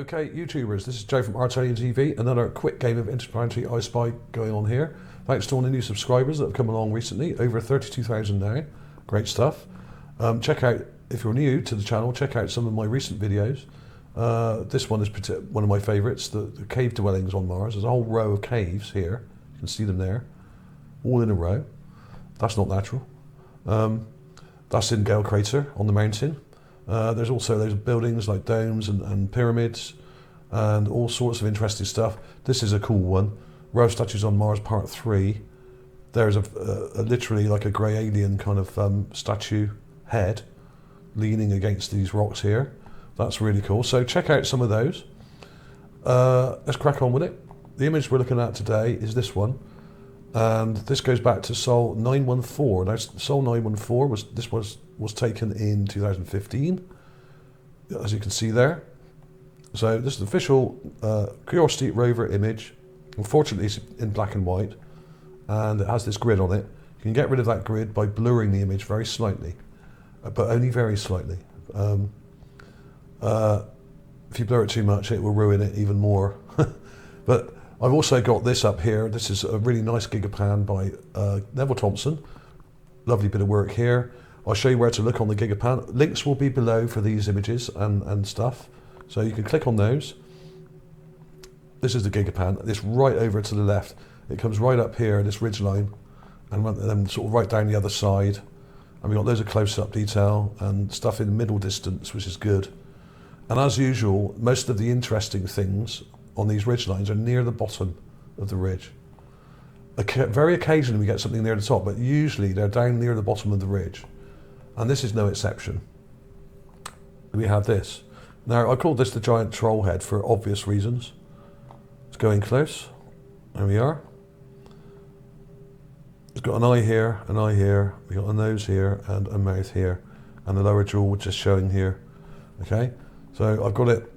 Okay, YouTubers, this is Joe from ArtAlienTV. Another quick game of Interplanetary I Spy going on here. Thanks to all the new subscribers that have come along recently, over 32,000 now. Great stuff. Check out, if you're new to the channel, check out some of my recent videos. This one is one of my favourites, the cave dwellings on Mars. There's a whole row of caves here. You can see them there, all in a row. That's not natural. That's in Gale Crater on the mountain. There's also those buildings like domes and pyramids and all sorts of interesting stuff. This is a cool one. Row of Statues on Mars Part 3. There's a literally like a grey alien kind of statue head leaning against these rocks here. That's really cool. So check out some of those. Let's crack on with it. The image we're looking at today is this one. And this goes back to Sol 914. Now, Sol 914 was taken in 2015, as you can see there. So this is the official Curiosity rover image. Unfortunately, it's in black and white, and it has this grid on it. You can get rid of that grid by blurring the image very slightly, but only very slightly. If you blur it too much, it will ruin it even more. But I've also got this up here. This is a really nice gigapan by Neville Thompson. Lovely bit of work here. I'll show you where to look on the gigapan. Links will be below for these images and stuff. So you can click on those. This is the gigapan. This right over to the left. It comes right up here, this ridge line, and then sort of right down the other side. And we've got loads of close-up detail and stuff in the middle distance, which is good. And as usual, most of the interesting things on these ridge lines are near the bottom of the ridge. Very occasionally we get something near the top, but usually they're down near the bottom of the ridge. And this is no exception. We have this. Now, I call this the giant troll head for obvious reasons. Let's go in close. There we are. It's got an eye here, we've got a nose here, and a mouth here, and the lower jaw just showing here. Okay, so I've got it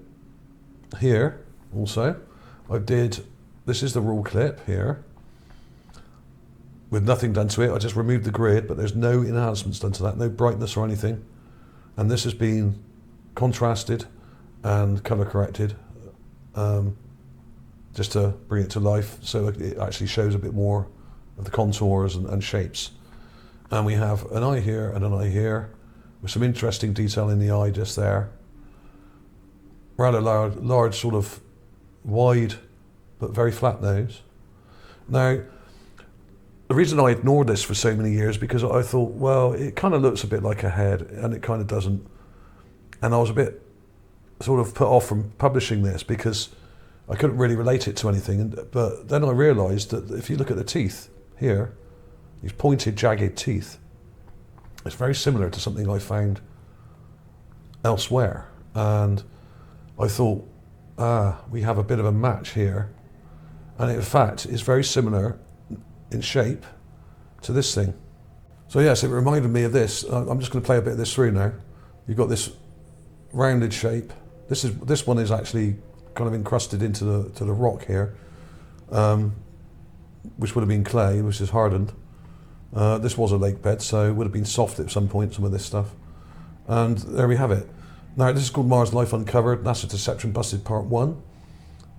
here also. This is the raw clip here, with nothing done to it. I just removed the grid, but there's no enhancements done to that, no brightness or anything. And this has been contrasted and color corrected just to bring it to life, so it actually shows a bit more of the contours and shapes. And we have an eye here and an eye here, with some interesting detail in the eye just there. Rather large sort of wide but very flat nose. Now, the reason I ignored this for so many years because I thought, well, it kind of looks a bit like a head, and it kind of doesn't. And I was a bit sort of put off from publishing this because I couldn't really relate it to anything. But then I realised that if you look at the teeth here, these pointed, jagged teeth, it's very similar to something I found elsewhere. And I thought, we have a bit of a match here. And in fact, it's very similar in shape to this thing. So yes, it reminded me of this. I'm just going to play a bit of this through now. You've got this rounded shape. This one is actually kind of encrusted into the rock here, which would have been clay, which is hardened. This was a lake bed, so it would have been soft at some point, some of this stuff. And there we have it. Now, this is called Mars Life Uncovered, NASA Deception Busted Part 1.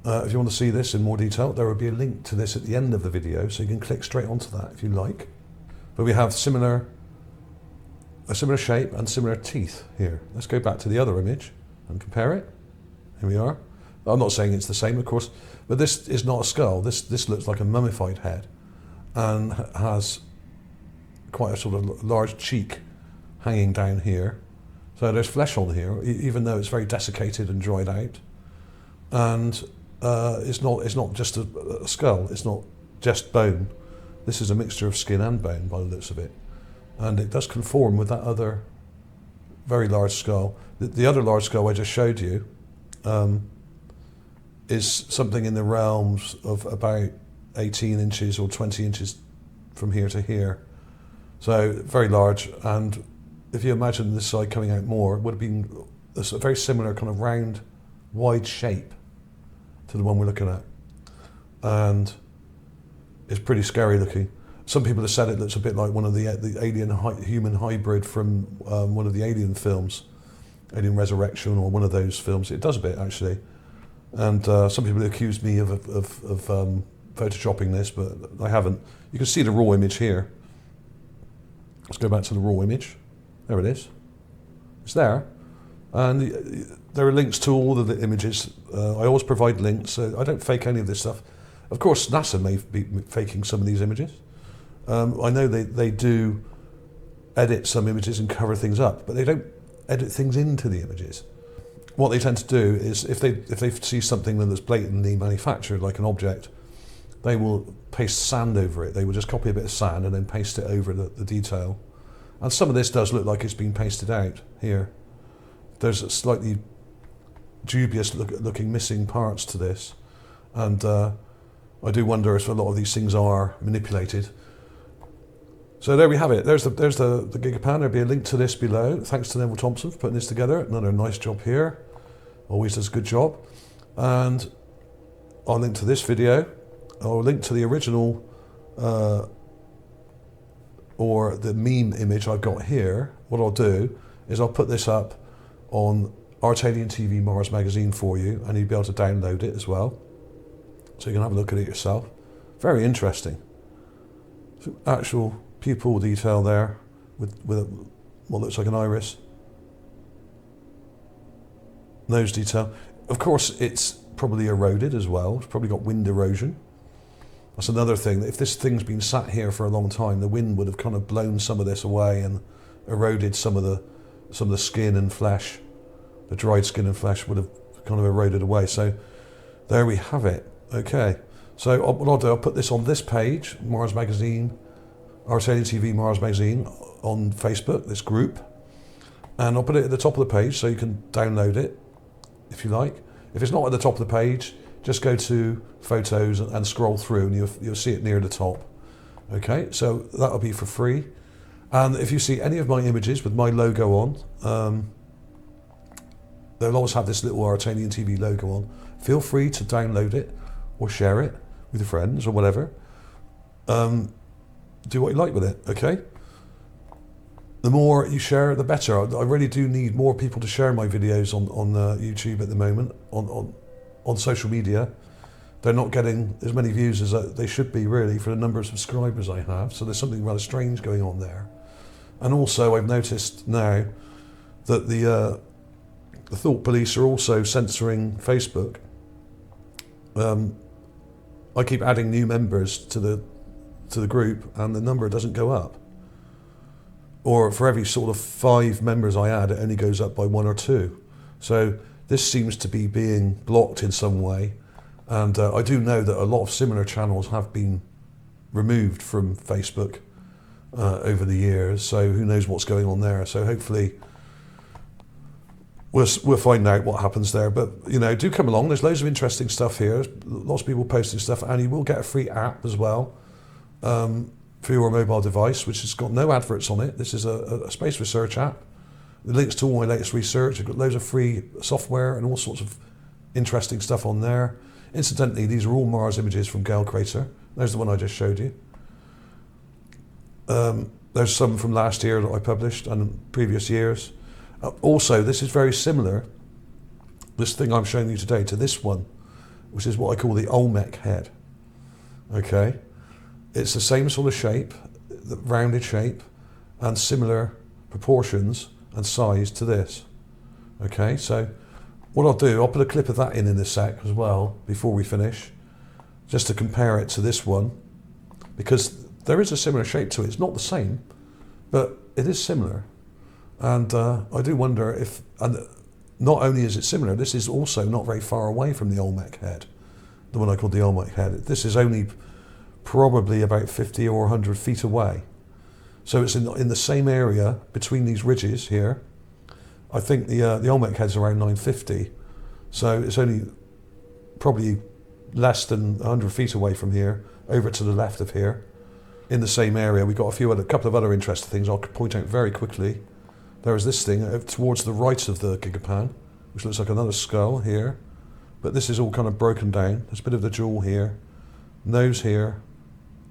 If you want to see this in more detail, there will be a link to this at the end of the video, so you can click straight onto that if you like. But we have a similar shape and similar teeth here. Let's go back to the other image and compare it. Here we are. I'm not saying it's the same, of course, but this is not a skull. This looks like a mummified head and has quite a sort of large cheek hanging down here. So there's flesh on here, even though it's very desiccated and dried out. And it's not just a skull, it's not just bone. This is a mixture of skin and bone by the looks of it. And it does conform with that other very large skull. The other large skull I just showed you is something in the realms of about 18 inches or 20 inches from here to here. So very large, and if you imagine this side coming out more, it would have been a very similar kind of round, wide shape to the one we're looking at. And it's pretty scary looking. Some people have said it looks a bit like one of the alien-human hybrid from one of the Alien films, Alien Resurrection, or one of those films. It does a bit, actually. And some people accuse me of photoshopping this, but I haven't. You can see the raw image here. Let's go back to the raw image. There it is. It's there. And there are links to all of the images. I always provide links, so I don't fake any of this stuff. Of course, NASA may be faking some of these images. I know they do edit some images and cover things up, but they don't edit things into the images. What they tend to do is, if they see something that's blatantly manufactured, like an object, they will paste sand over it. They will just copy a bit of sand and then paste it over the detail. And some of this does look like it's been pasted out here. There's a slightly dubious looking missing parts to this. And I do wonder if a lot of these things are manipulated. So there we have it. There's the Gigapan. There'll be a link to this below. Thanks to Neville Thompson for putting this together. Another nice job here. Always does a good job. And I'll link to this video. I'll link to the original or the meme image I've got here. What I'll do is I'll put this up on ArtAlienTV Mars magazine for you, and you'll be able to download it as well. So you can have a look at it yourself. Very interesting. Some actual pupil detail there with what looks like an iris. Nose detail. Of course, it's probably eroded as well. It's probably got wind erosion. That's another thing. If this thing's been sat here for a long time, the wind would have kind of blown some of this away and eroded some of the skin and flesh. The dried skin and flesh would have kind of eroded away. So there we have it. Okay. So what I'll do, I'll put this on this page, Mars Magazine, ArtAlienTV Mars Magazine on Facebook, this group. And I'll put it at the top of the page so you can download it if you like. If it's not at the top of the page, just go to photos and scroll through and you'll see it near the top. Okay, so that'll be for free. And if you see any of my images with my logo on, they'll always have this little ArtAlienTV logo on. Feel free to download it or share it with your friends or whatever. Do what you like with it, okay? The more you share, the better. I really do need more people to share my videos on YouTube at the moment, on social media. They're not getting as many views as they should be, really, for the number of subscribers I have. So there's something rather strange going on there. And also, I've noticed now that the thought police are also censoring Facebook. I keep adding new members to the group, and the number doesn't go up. Or for every sort of 5 members I add, it only goes up by 1 or 2. So this seems to be being blocked in some way. And I do know that a lot of similar channels have been removed from Facebook over the years. So who knows what's going on there. So hopefully we'll find out what happens there. But, you know, do come along. There's loads of interesting stuff here. Lots of people posting stuff. And you will get a free app as well. For your mobile device, which has got no adverts on it. This is a space research app. The links to all my latest research. I've got loads of free software and all sorts of interesting stuff on there. Incidentally, these are all Mars images from Gale Crater. There's the one I just showed you. There's some from last year that I published and previous years. Also, this is very similar, this thing I'm showing you today, to this one, which is what I call the Olmec head. Okay. It's the same sort of shape, the rounded shape, and similar proportions and size to this. Okay, so what I'll do, I'll put a clip of that in a sec as well before we finish, just to compare it to this one, because there is a similar shape to it. It's not the same, but it is similar. And I do wonder if, and not only is it similar, this is also not very far away from the Olmec head, the one I call the Olmec head. This is only probably about 50 or 100 feet away. So it's in the same area between these ridges here. I think the Olmec head's around 950. So it's only probably less than 100 feet away from here, over to the left of here. In the same area, we've got a couple of other interesting things I'll point out very quickly. There is this thing towards the right of the Gigapan, which looks like another skull here. But this is all kind of broken down. There's a bit of the jaw here, nose here.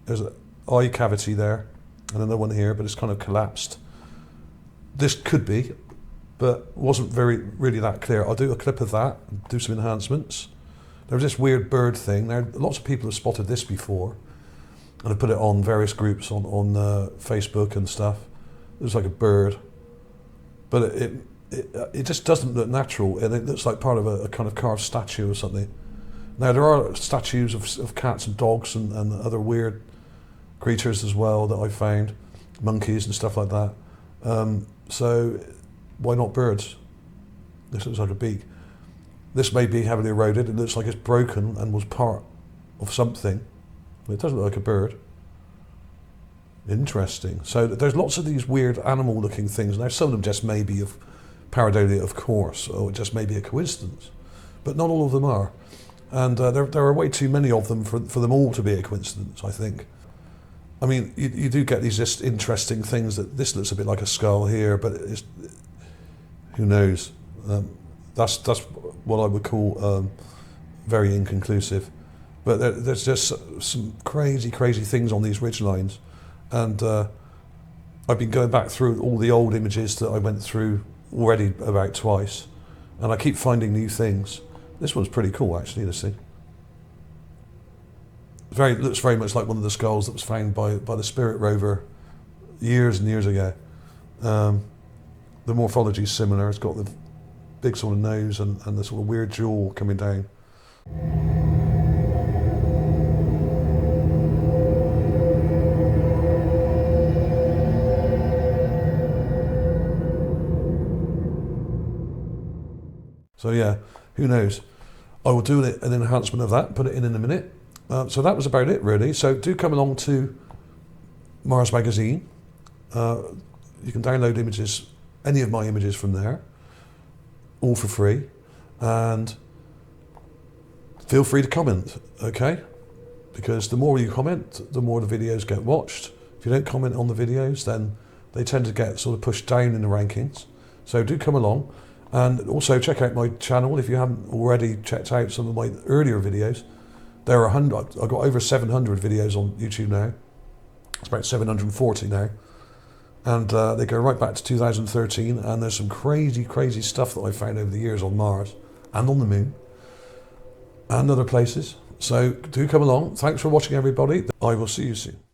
There's an eye cavity there, and another one here, but it's kind of collapsed. This could be, but wasn't really that clear. I'll do a clip of that, and do some enhancements. There's this weird bird thing. Now, lots of people have spotted this before and have put it on various groups on Facebook and stuff. It looks like a bird, but it just doesn't look natural, and it looks like part of a kind of carved statue or something. Now, there are statues of cats and dogs and other weird creatures as well that I found, monkeys and stuff like that. So why not birds? This looks like a beak. This may be heavily eroded. It looks like it's broken and was part of something. It doesn't look like a bird. Interesting. So there's lots of these weird animal-looking things. Now, some of them just may be of pareidolia, of course, or it just may be a coincidence. But not all of them are. And there are way too many of them for them all to be a coincidence, I think. I mean, you do get these just interesting things that this looks a bit like a skull here, but it's, who knows? That's what I would call very inconclusive. But there's just some crazy things on these ridge lines. And I've been going back through all the old images that I went through already about twice. And I keep finding new things. This one's pretty cool, actually, this thing. It looks very much like one of the skulls that was found by the Spirit rover years and years ago. The morphology is similar. It's got the big sort of nose and the sort of weird jaw coming down. So yeah, who knows? I will do an enhancement of that, put it in a minute. So that was about it, really. So do come along to Mars Magazine. You can download images, any of my images from there, all for free. And feel free to comment, okay? Because the more you comment, the more the videos get watched. If you don't comment on the videos, then they tend to get sort of pushed down in the rankings. So do come along. And also check out my channel if you haven't already checked out some of my earlier videos. There are I've got over 700 videos on YouTube now. It's about 740 now. And they go right back to 2013, and there's some crazy stuff that I found over the years on Mars and on the Moon and other places. So do come along. Thanks for watching, everybody. I will see you soon.